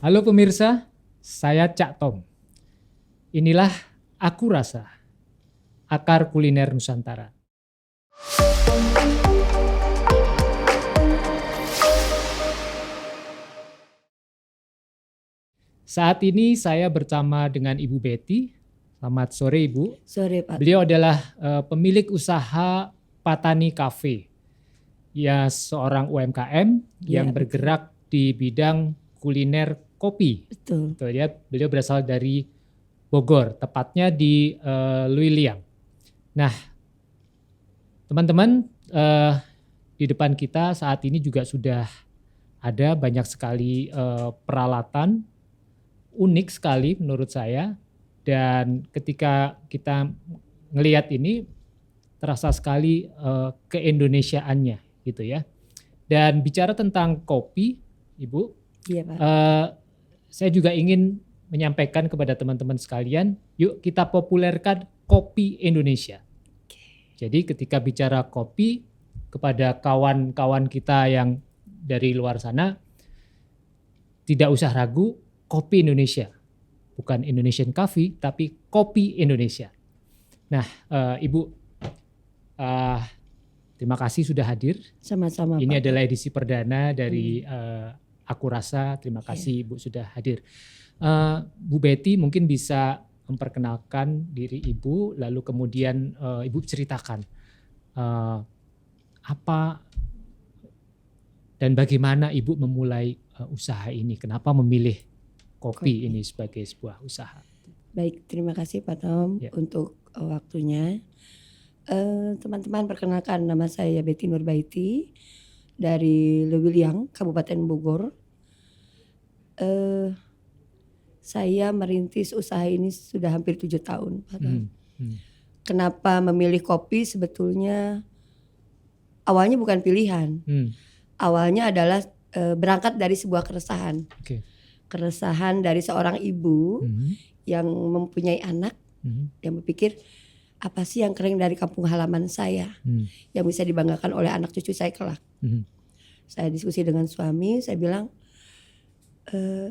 Halo pemirsa, saya Cak Tom. Inilah Aku Rasa, Akar Kuliner Nusantara. Saat ini saya bersama dengan Ibu Betty. Selamat sore Ibu. Sore Pak. Beliau adalah pemilik usaha Patani Cafe. Ya, seorang UMKM yang bergerak di bidang kuliner kopi. Betul. Ya, beliau berasal dari Bogor, tepatnya di Luiliang. Nah, teman-teman, di depan kita saat ini juga sudah ada banyak sekali peralatan unik sekali menurut saya. Dan ketika kita ngelihat ini terasa sekali keindonesiaannya gitu ya. Dan bicara tentang kopi, Ibu, Iya Pak. Saya juga ingin menyampaikan kepada teman-teman sekalian, yuk kita populerkan kopi Indonesia. Jadi ketika bicara kopi, kepada kawan-kawan kita yang dari luar sana, tidak usah ragu, kopi Indonesia. Bukan Indonesian Coffee, tapi kopi Indonesia. Nah, Ibu, terima kasih sudah hadir. Sama-sama Ini Pak. adalah edisi perdana dari Aku Rasa. Terima kasih Ibu sudah hadir. Bu Betty mungkin bisa memperkenalkan diri Ibu, lalu kemudian Ibu ceritakan apa dan bagaimana Ibu memulai usaha ini. Kenapa memilih kopi ini sebagai sebuah usaha? Baik, terima kasih Pak Tom untuk waktunya. Teman-teman, perkenalkan nama saya Betty Nurbaiti dari Luiliang, Kabupaten Bogor. Saya merintis usaha ini sudah hampir 7 tahun Pak Tom. Kenapa memilih kopi? Sebetulnya awalnya bukan pilihan. Awalnya adalah berangkat dari sebuah keresahan. Keresahan dari seorang ibu yang mempunyai anak yang berpikir, apa sih yang keren dari kampung halaman saya yang bisa dibanggakan oleh anak cucu saya kelak. Saya diskusi dengan suami, saya bilang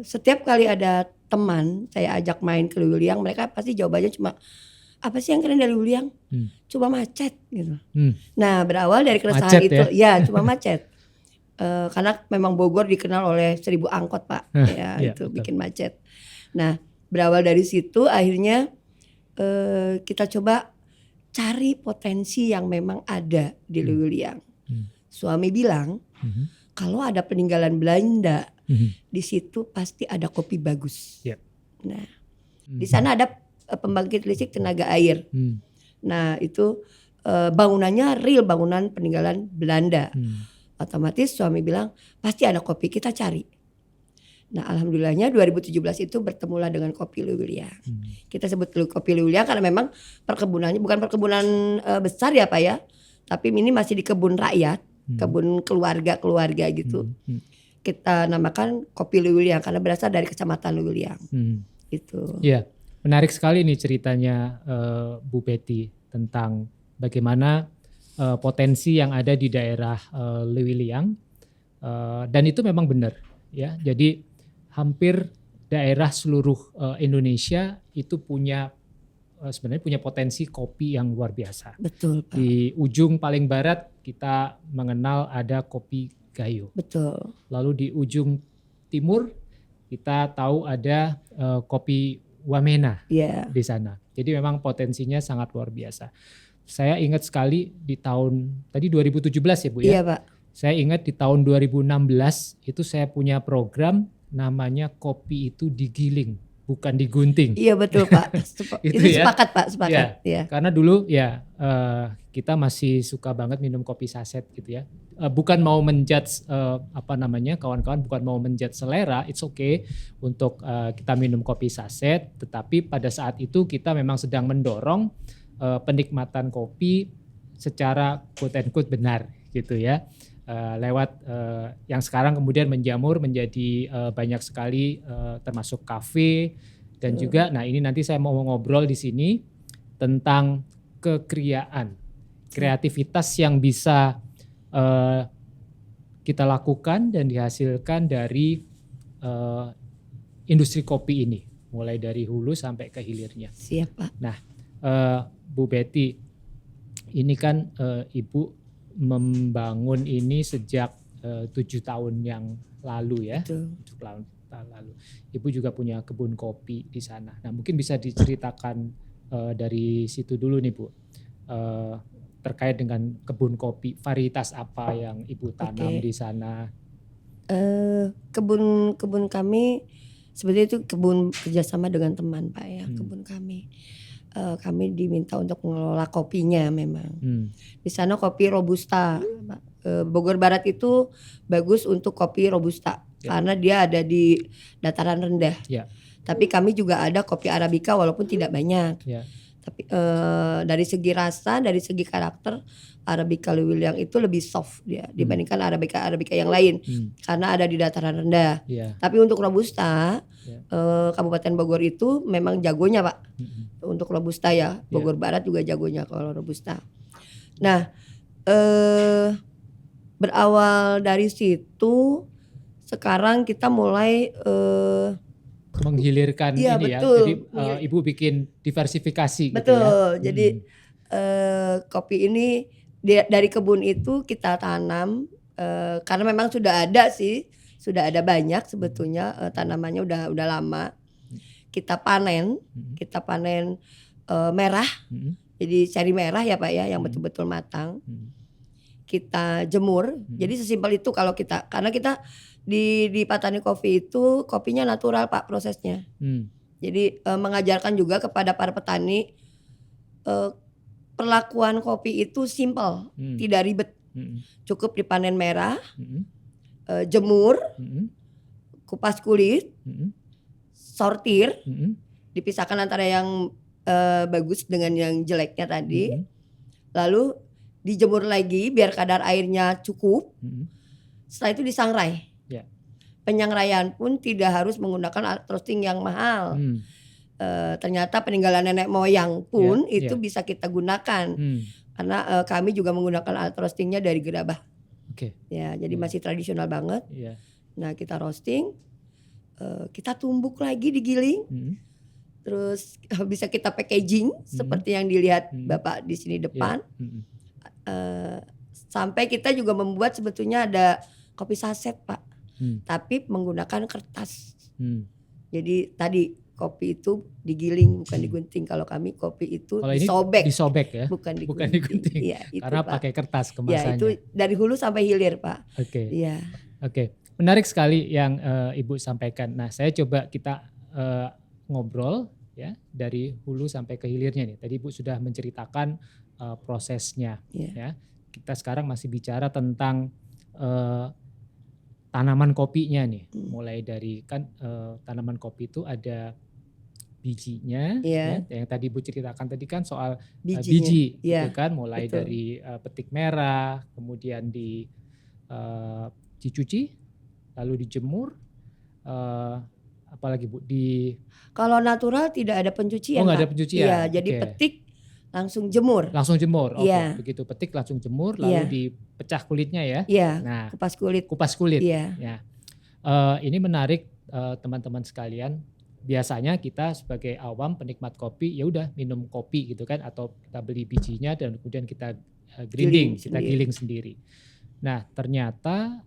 setiap kali ada teman saya ajak main ke Luiliang, mereka pasti jawabannya cuma, apa sih yang keren dari Luiliang? Cuma macet gitu. Nah, berawal dari keresahan macet, itu, ya cuma macet. Karena memang Bogor dikenal oleh 1000 angkot Pak, itu betul. Bikin macet. Nah, berawal dari situ akhirnya kita coba cari potensi yang memang ada di Luiliang. Suami bilang kalau ada peninggalan Belanda di situ pasti ada kopi bagus. Nah, di sana ada pembangkit listrik tenaga air. Nah, itu bangunannya real bangunan peninggalan Belanda. Otomatis suami bilang pasti ada kopi, kita cari. Nah, alhamdulillahnya 2017 itu bertemulah dengan kopi Luiliang. Kita sebut kopi Luiliang karena memang perkebunannya bukan perkebunan besar ya Pak ya, tapi ini masih di kebun rakyat, kebun keluarga gitu. Kita namakan kopi Luiliang karena berasal dari kecamatan Luiliang. Itu. Iya, menarik sekali nih ceritanya Bu Betty tentang bagaimana potensi yang ada di daerah Luiliang, dan itu memang benar ya. Jadi hampir daerah seluruh Indonesia itu sebenarnya punya potensi kopi yang luar biasa. Betul Pak. Di ujung paling barat kita mengenal ada kopi Gayo. Betul. Lalu di ujung timur kita tahu ada kopi Wamena di sana. Jadi memang potensinya sangat luar biasa. Saya ingat sekali di tahun tadi 2017 ya Bu ya. Iya Pak. Saya ingat di tahun 2016 itu saya punya program namanya kopi itu digiling, bukan digunting. Iya betul Pak. itu ya. Sepakat Pak, sepakat. Ya. Karena dulu ya kita masih suka banget minum kopi saset gitu ya. Bukan mau menjudge kawan-kawan bukan mau menjudge selera, it's okay untuk kita minum kopi saset, tetapi pada saat itu kita memang sedang mendorong penikmatan kopi secara quote and quote benar gitu ya, lewat yang sekarang kemudian menjamur menjadi banyak sekali termasuk kafe dan juga nah ini nanti saya mau ngobrol di sini tentang kreativitas yang bisa kita lakukan dan dihasilkan dari industri kopi ini, mulai dari hulu sampai ke hilirnya. Siap Pak. Nah, Bu Betty, ini kan Ibu membangun ini sejak 7 tahun yang lalu ya. Betul. 7 tahun lalu. Ibu juga punya kebun kopi di sana. Nah, mungkin bisa diceritakan dari situ dulu nih Bu. Terkait dengan kebun kopi, varietas apa yang Ibu tanam di sana? Kebun kami sebenarnya itu kebun kerjasama dengan teman Pak ya. Kebun kami. Kami diminta untuk mengelola kopinya memang. Di sana kopi robusta. Bogor Barat itu bagus untuk kopi robusta karena dia ada di dataran rendah. Tapi kami juga ada kopi arabica walaupun tidak banyak. Tapi dari segi rasa, dari segi karakter, arabica Lewiliang itu lebih soft dia dibandingkan arabica yang lain karena ada di dataran rendah. Tapi untuk robusta, Kabupaten Bogor itu memang jagonya Pak. Untuk robusta ya, Bogor Barat juga jagonya kalau robusta. Nah, berawal dari situ, sekarang kita mulai menghilirkan ini betul. Ya. Jadi Ibu bikin diversifikasi betul. gitu ya. Jadi kopi ini dari kebun itu kita tanam karena memang sudah ada banyak sebetulnya tanamannya udah lama. Kita panen merah. Jadi cari merah ya Pak ya yang betul-betul matang. Kita jemur. Jadi sesimpel itu kalau karena kita di Patani Coffee itu kopinya natural Pak prosesnya. Jadi mengajarkan juga kepada para petani perlakuan kopi itu simple, tidak ribet. Cukup dipanen merah, jemur, kupas kulit, sortir, dipisahkan antara yang bagus dengan yang jeleknya tadi. Lalu dijemur lagi biar kadar airnya cukup. Setelah itu disangrai. Penyangraian pun tidak harus menggunakan alat roasting yang mahal. Ternyata peninggalan nenek moyang pun itu bisa kita gunakan. Karena kami juga menggunakan alat roastingnya dari gerabah. Ya, jadi masih tradisional banget. Nah, kita roasting, kita tumbuk lagi digiling. Terus bisa kita packaging seperti yang dilihat Bapak di sini depan. Sampai kita juga membuat sebetulnya ada kopi saset Pak. Tapi menggunakan kertas. Jadi tadi kopi itu digiling bukan digunting. Kalau kami kopi itu disobek ya. Bukan digunting. Ya, karena pakai kertas kemasannya. Ya, itu dari hulu sampai hilir Pak. Oke. Menarik sekali yang Ibu sampaikan. Nah, saya coba kita ngobrol ya dari hulu sampai ke hilirnya nih. Tadi Ibu sudah menceritakan prosesnya ya. Kita sekarang masih bicara tentang tanaman kopinya nih. Mulai dari kan tanaman kopi itu ada bijinya ya, yang tadi Ibu ceritakan tadi kan soal biji gitu kan, mulai dari petik merah, kemudian dicuci, lalu dijemur, apalagi Bu kalau natural tidak ada pencucian. Nggak ada pencucian. Iya, jadi petik langsung jemur. Begitu petik langsung jemur, lalu dipecah kulitnya ya. Nah, kupas kulit. Ya. Ini menarik teman-teman sekalian. Biasanya kita sebagai awam penikmat kopi ya udah minum kopi gitu kan, atau kita beli bijinya dan kemudian kita giling sendiri. Nah, ternyata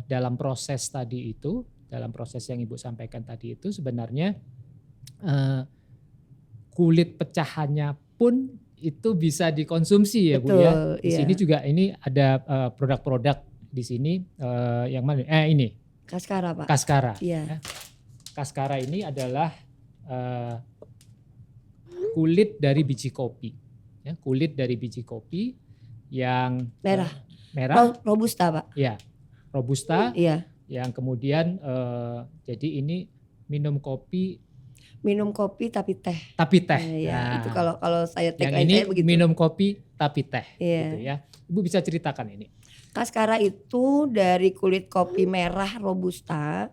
dalam proses tadi itu, dalam proses yang Ibu sampaikan tadi itu sebenarnya kulit pecahannya pun itu bisa dikonsumsi ya. Bu ya. Di sini juga ini ada produk-produk di sini yang mana? Ini. Kaskara Pak. Kaskara. Ya. Kaskara ini adalah kulit dari biji kopi. Ya, kulit dari biji kopi yang merah. Robusta Pak. Ya, robusta. Yang kemudian jadi ini minum kopi tapi teh. Itu kalau saya yang ini begitu. Minum kopi tapi teh gitu ya. Ibu bisa ceritakan ini. Kaskara itu dari kulit kopi merah robusta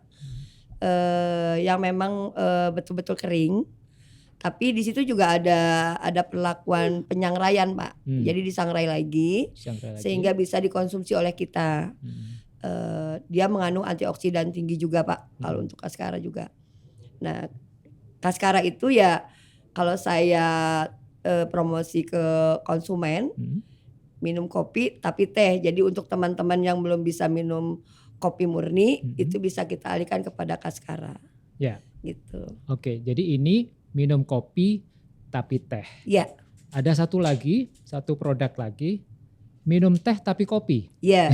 yang memang betul-betul kering. Tapi di situ juga ada perlakuan penyangraian Pak. Jadi disangrai lagi sehingga bisa dikonsumsi oleh kita. Dia mengandung antioksidan tinggi juga Pak. Kalau untuk Kaskara juga. Nah, Kaskara itu ya kalau saya promosi ke konsumen, minum kopi tapi teh. Jadi untuk teman-teman yang belum bisa minum kopi murni, itu bisa kita alihkan kepada Kaskara. Ya. Gitu. Oke, jadi ini minum kopi tapi teh. Ya. Ada satu produk lagi, minum teh tapi kopi. Ya.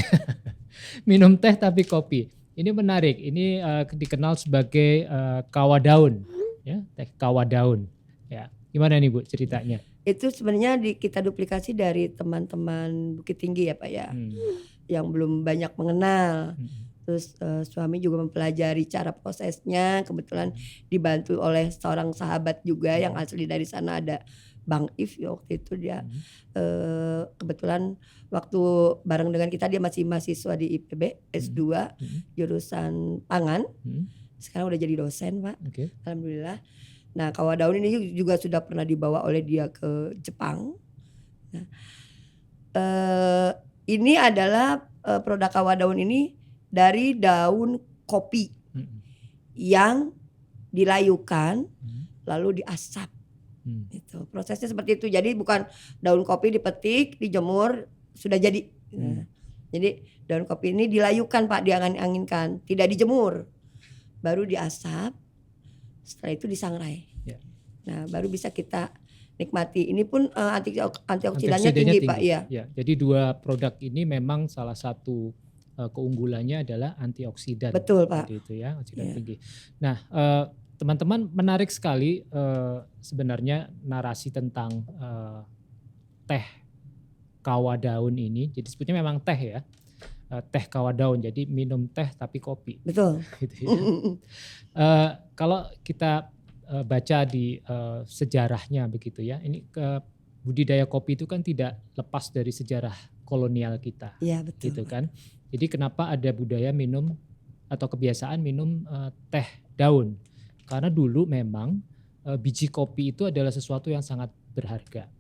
Minum teh tapi kopi. Ini menarik. Ini dikenal sebagai kawah daun, ya, teh kawah daun. Ya, gimana nih Bu ceritanya? Itu sebenarnya kita duplikasi dari teman-teman Bukit Tinggi ya Pak ya, yang belum banyak mengenal. Terus suami juga mempelajari cara prosesnya. Kebetulan dibantu oleh seorang sahabat juga yang asli dari sana, ada Bang If ya, waktu itu dia kebetulan waktu bareng dengan kita, dia masih mahasiswa di IPB S2 jurusan pangan. Sekarang udah jadi dosen Pak. Alhamdulillah. Nah, kawah daun ini juga sudah pernah dibawa oleh dia ke Jepang. Nah, ini adalah produk kawah daun ini dari daun kopi yang dilayukan lalu diasap. Itu prosesnya seperti itu. Jadi bukan daun kopi dipetik, dijemur, sudah jadi. Jadi daun kopi ini dilayukan Pak, diangin-anginkan, tidak dijemur, baru diasap. Setelah itu disangrai. Nah, baru bisa kita nikmati. Ini pun antioksidannya tinggi Pak. Ya. Jadi dua produk ini memang salah satu keunggulannya adalah antioksidan. Betul Pak. Jadi itu ya, antioksidan tinggi. Nah, teman-teman, menarik sekali sebenarnya narasi tentang teh kawah daun ini. Jadi sebetulnya memang teh ya, teh kawah daun. Jadi minum teh tapi kopi. Betul. Gitu ya. Kalau kita baca di sejarahnya begitu ya, ini budidaya kopi itu kan tidak lepas dari sejarah kolonial kita. Iya betul. Gitu kan. Jadi kenapa ada budaya minum atau kebiasaan minum teh daun? Karena dulu memang biji kopi itu adalah sesuatu yang sangat berharga.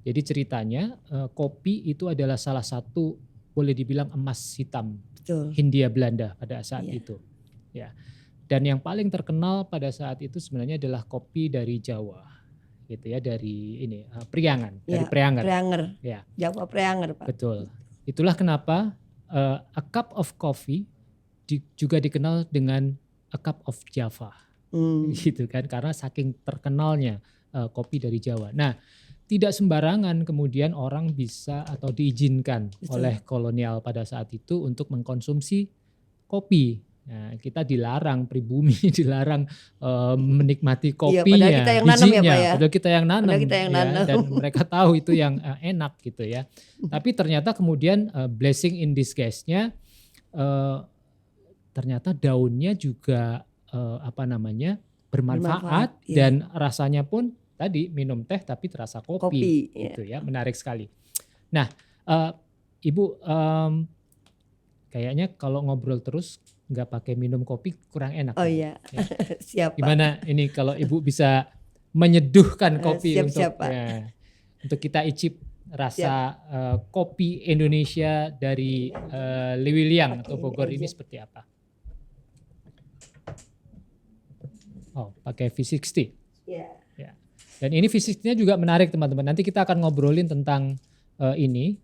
Jadi ceritanya kopi itu adalah salah satu, boleh dibilang, emas hitam. Betul. Hindia Belanda pada saat itu. Ya. Dan yang paling terkenal pada saat itu sebenarnya adalah kopi dari Jawa. Gitu ya, dari ini Priangan, dari Prianger. Prianger. Ya. Jawa Prianger Pak. Betul. Itulah kenapa a cup of coffee juga dikenal dengan a cup of Java. Gitu kan, karena saking terkenalnya kopi dari Jawa. Nah, tidak sembarangan kemudian orang bisa atau diizinkan oleh kolonial pada saat itu untuk mengkonsumsi kopi. Nah, kita dilarang, pribumi dilarang menikmati kopinya, padahal kita yang nanam bijinya, ya Pak ya. padahal kita yang nanam, Padahal kita yang nanam. dan mereka tahu itu yang enak gitu ya. Tapi ternyata kemudian blessing in disguise-nya ternyata daunnya juga bermanfaat dan rasanya pun tadi minum teh tapi terasa kopi gitu ya, menarik sekali. Nah, Ibu kayaknya kalau ngobrol terus nggak pakai minum kopi kurang enak. Oh iya, ya. Siap Pak. Gimana ini kalau Ibu bisa menyeduhkan kopi untuk kita icip rasa kopi Indonesia dari Lewiliang atau Bogor ini seperti apa? Oh, pakai V60. Ya. Dan ini V60-nya juga menarik teman-teman. Nanti kita akan ngobrolin tentang ini.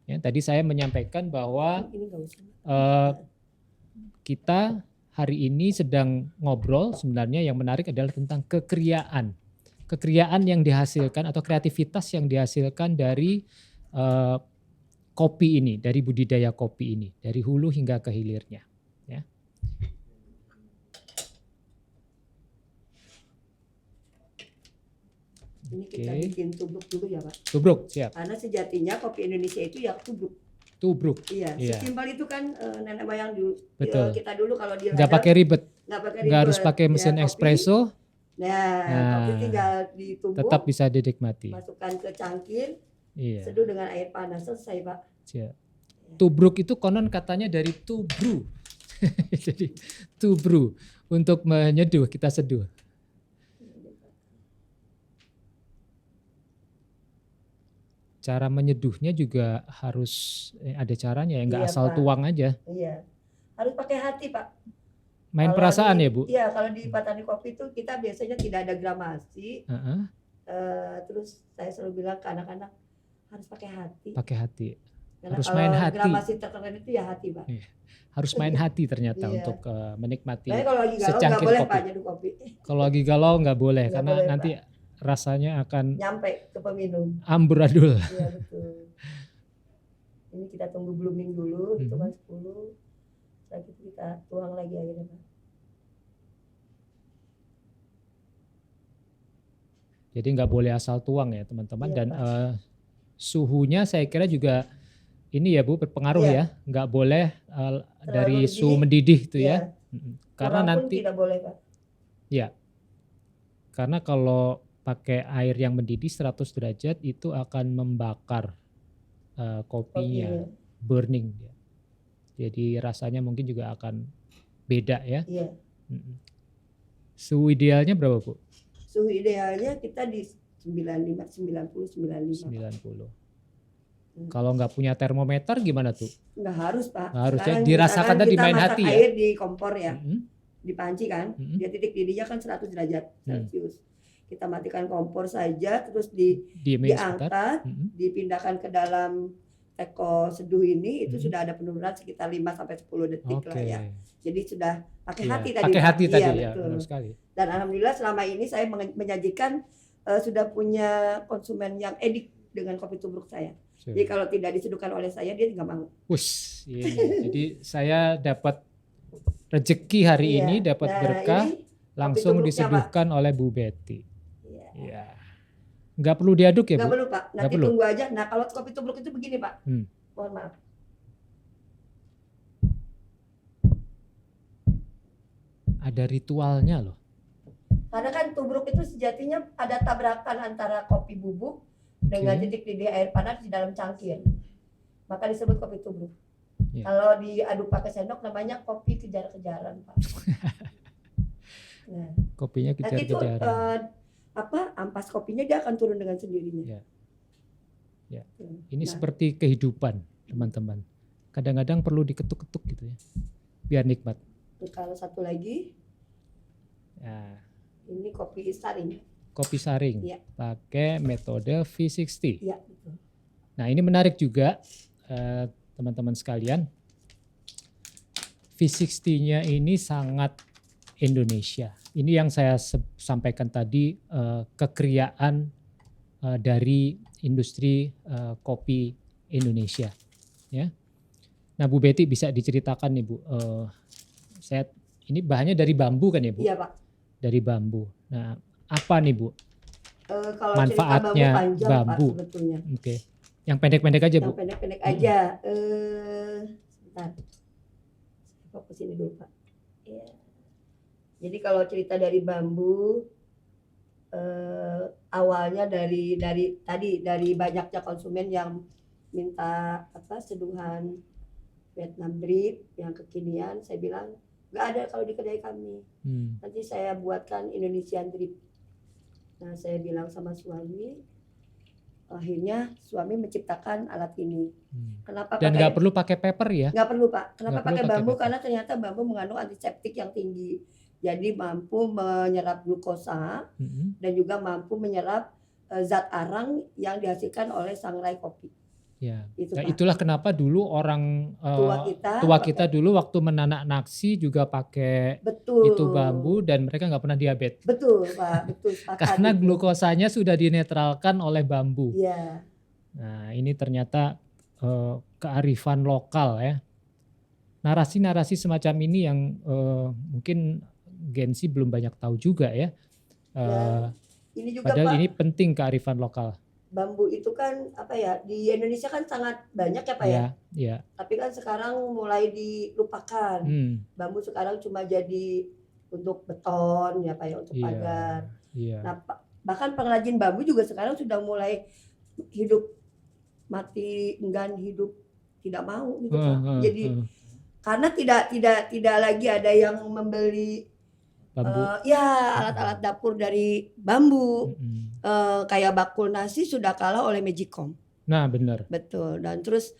Ya, tadi saya menyampaikan bahwa kita hari ini sedang ngobrol, sebenarnya yang menarik adalah tentang kekriaan. Kekriaan yang dihasilkan atau kreativitas yang dihasilkan dari kopi ini, dari budidaya kopi ini, dari hulu hingga ke hilirnya. Ya. Ini kita bikin tubruk dulu ya Pak. Tubruk, siap. Karena sejatinya kopi Indonesia itu ya tubruk. Tubruk. Iya, sesimpel itu kan nenek moyang dulu. Betul. Kita dulu kalau di ladang nggak pakai ribet. Nggak harus pakai mesin espresso. Kopi tinggal ditumbuk. Tetap bisa dinikmati. Masukkan ke cangkir. Seduh dengan air panas, selesai Pak. Siap. Tubruk itu konon katanya dari to brew. Jadi to brew, untuk menyeduh, kita seduh. Cara menyeduhnya juga harus ada caranya ya, nggak asal tuang aja. Iya, harus pakai hati Pak. Main Kalau perasaan di, ya Bu? iya kalau di petani kopi itu kita biasanya tidak ada gramasi. Heeh, Terus saya selalu bilang ke anak-anak harus pakai hati. pakai hati. Karena Harus kalau main hati. gramasi terkeren itu ya hati, Pak. Iya. Harus main hati ternyata Iya. untuk menikmati Makanya kalau lagi galau nggak secangkir boleh kopi. Pak nyeduh kopi. Kalau lagi galau nggak boleh Nggak karena boleh, nanti rasanya akan Nyampe ke peminum. amburadul. Iya betul. Ini kita tunggu blooming dulu, hitungan 10. Setelah itu kita tuang lagi airnya, Pak. Jadi nggak boleh asal tuang ya teman-teman. Iya, Dan Pak. suhunya saya kira juga ini ya Bu berpengaruh Iya. ya. Nggak boleh dari Terlalu suhu mendidih. mendidih itu Iya. ya. Karena Kurang pun nanti tidak boleh, Pak. ya, karena kalau pakai air yang mendidih 100 derajat itu akan membakar kopinya, burning ya. Jadi rasanya mungkin juga akan beda ya. Iya. Suhu idealnya berapa Bu? Suhu idealnya kita di 95, 90, 95. 90. Kalau nggak punya termometer gimana tuh? Nggak harus Pak. Nggak harus ya, Sekarang dirasakan misalkan tadi kita main masak hati ya. air di kompor ya, Mm-mm. di panci kan, Mm-mm. dia titik didihnya kan 100 derajat Celcius. Kita matikan kompor saja, terus Diemin sebentar. diangkat, dipindahkan ke dalam teko seduh ini, itu sudah ada penurunan sekitar 5-10 detik lah ya. Jadi sudah pakai hati tadi. Pakai hati Pak. tadi Iya, ya, betul. benar sekali. Dan alhamdulillah selama ini saya menyajikan sudah punya konsumen yang edik dengan kopi tubruk saya. Jadi kalau tidak diseduhkan oleh saya dia nggak mau. Wush, ini. Jadi saya dapat rezeki hari ini, dapat berkah, langsung diseduhkan oleh Bu Betty. Iya. Nggak perlu diaduk ya Bu? Nggak perlu Pak, nanti tunggu aja. Nah kalau kopi tubruk itu begini Pak, mohon maaf. Ada ritualnya loh. Karena kan tubruk itu sejatinya ada tabrakan antara kopi bubuk dengan titik didih air panas di dalam cangkir. Maka disebut kopi tubruk. Kalau diaduk pakai sendok namanya kopi kejar-kejaran Pak. Nah, kopinya kejar-kejaran. Nanti itu ampas kopinya dia akan turun dengan sendirinya. Ya. Ini seperti kehidupan teman-teman. Kadang-kadang perlu diketuk-ketuk gitu ya, biar nikmat. Kalau satu lagi, ini kopi saring. Kopi saring, pakai metode V60. Iya, betul. Nah ini menarik juga teman-teman sekalian. V60-nya ini sangat Indonesia. Ini yang saya sampaikan tadi, kekriaan dari industri kopi Indonesia. Ya. Nah Bu Betty bisa diceritakan nih Bu, ini bahannya dari bambu kan ya Bu? Iya Pak. Dari bambu. Nah apa nih Bu? Kalau manfaatnya bambu panjang bambu? Pak sebetulnya. Oke. Yang pendek-pendek aja Bu? Yang pendek-pendek aja. Sebentar. Saya fokus ini dulu Pak. Ya. Jadi kalau cerita dari bambu, awalnya dari banyaknya konsumen yang minta seduhan Vietnam drip yang kekinian, saya bilang nggak ada kalau di kedai kami. Nanti saya buatkan Indonesian drip. Nah saya bilang sama suami, akhirnya suami menciptakan alat ini. Kenapa? Dan nggak perlu pakai paper ya? Nggak perlu Pak. Kenapa Nggak pakai perlu bambu? pakai Karena ternyata bambu mengandung antiseptik yang tinggi. Jadi mampu menyerap glukosa dan juga mampu menyerap zat arang yang dihasilkan oleh sangrai kopi. Ya. Itu, nah, Pak. itulah kenapa dulu orang tua kita dulu waktu menanak nasi juga pakai itu bambu dan mereka nggak pernah diabetes. Betul Pak, betul. Karena glukosanya sudah dinetralkan oleh bambu. Iya. Nah ini ternyata kearifan lokal ya. Narasi-narasi semacam ini yang mungkin Gen Z belum banyak tahu juga ya. Ini juga padahal Pak, ini penting kearifan lokal. Bambu itu kan di Indonesia kan sangat banyak ya Pak ya. Iya. Tapi kan sekarang mulai dilupakan. Bambu sekarang cuma jadi untuk beton ya Pak ya, untuk pagar. Iya. Nah bahkan pengrajin bambu juga sekarang sudah mulai hidup mati enggan, hidup tidak mau gitu Pak. Jadi karena tidak lagi ada yang membeli bambu. Alat-alat dapur dari bambu. Kayak bakul nasi sudah kalah oleh Magicom. Nah benar. Betul. Dan terus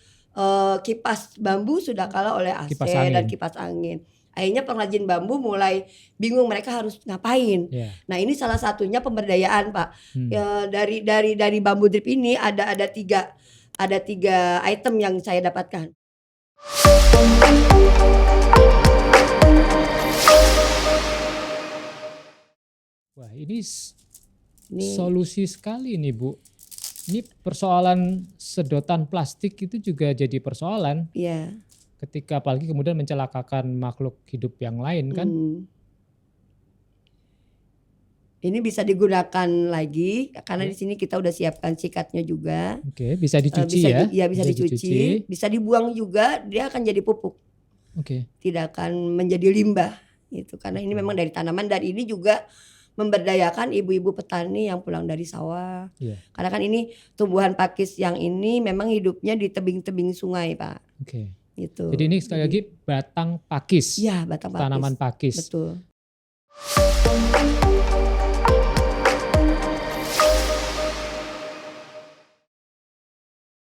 kipas bambu sudah kalah oleh AC dan kipas angin. Akhirnya pengrajin bambu mulai bingung mereka harus ngapain. Ya. Nah ini salah satunya pemberdayaan Pak. Hmm. Ya, dari bambu drip ini ada tiga item yang saya dapatkan. Wah ini Ini solusi sekali nih Bu. Ini persoalan sedotan plastik itu juga jadi persoalan ya. ketika apalagi kemudian mencelakakan makhluk hidup yang lain kan. Ini bisa digunakan lagi karena di sini kita udah siapkan sikatnya juga. Oke, bisa dicuci bisa ya? bisa dicuci, bisa dibuang juga, dia akan jadi pupuk. Oke. Tidak akan menjadi limbah gitu. Karena ini memang dari tanaman dan ini juga memberdayakan ibu-ibu petani yang pulang dari sawah. Iya. Karena kan ini tumbuhan pakis yang ini memang hidupnya di tebing-tebing sungai, Pak. Oke. Gitu. Jadi ini sekali lagi batang pakis. Iya, batang pakis. Tanaman pakis. Betul.